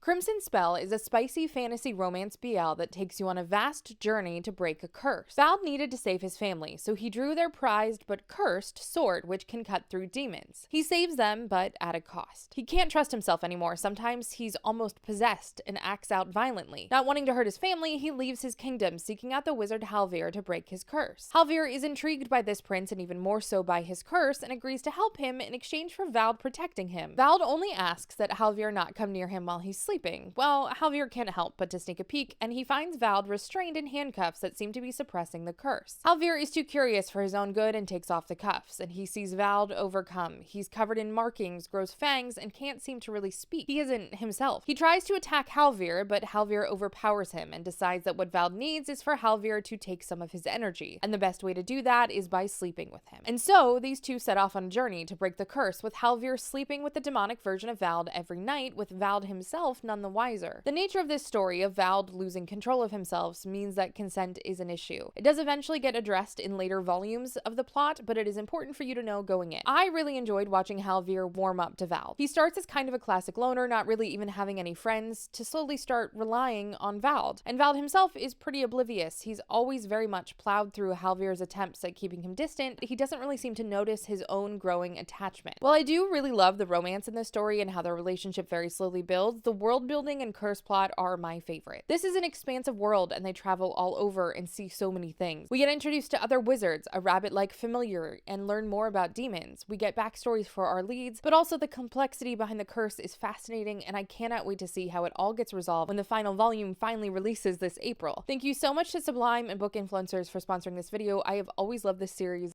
Crimson Spell is a spicy fantasy romance BL that takes you on a vast journey to break a curse. Vald needed to save his family, so he drew their prized but cursed sword which can cut through demons. He saves them, but at a cost. He can't trust himself anymore. Sometimes he's almost possessed and acts out violently. Not wanting to hurt his family, he leaves his kingdom, seeking out the wizard Halvir to break his curse. Halvir is intrigued by this prince and even more so by his curse and agrees to help him in exchange for Vald protecting him. Vald only asks that Halvir not come near him while he's sleeping. Well, Halvir can't help but to sneak a peek, and he finds Vald restrained in handcuffs that seem to be suppressing the curse. Halvir is too curious for his own good and takes off the cuffs, and he sees Vald overcome. He's covered in markings, grows fangs, and can't seem to really speak. He isn't himself. He tries to attack Halvir, but Halvir overpowers him and decides that what Vald needs is for Halvir to take some of his energy, and the best way to do that is by sleeping with him. And so, these two set off on a journey to break the curse, with Halvir sleeping with the demonic version of Vald every night, with Vald himself none the wiser. The nature of this story of Vald losing control of himself means that consent is an issue. It does eventually get addressed in later volumes of the plot, but it is important for you to know going in. I really enjoyed watching Halvir warm up to Vald. He starts as kind of a classic loner, not really even having any friends, to slowly start relying on Vald. And Vald himself is pretty oblivious. He's always very much plowed through Halvir's attempts at keeping him distant. He doesn't really seem to notice his own growing attachment. While I do really love the romance in this story and how their relationship very slowly builds, the world building and curse plot are my favorite. This is an expansive world and they travel all over and see so many things. We get introduced to other wizards, a rabbit-like familiar, and learn more about demons. We get backstories for our leads, but also the complexity behind the curse is fascinating, and I cannot wait to see how it all gets resolved when the final volume finally releases this April. Thank you so much to Sublime and Book Influencers for sponsoring this video. I have always loved this series.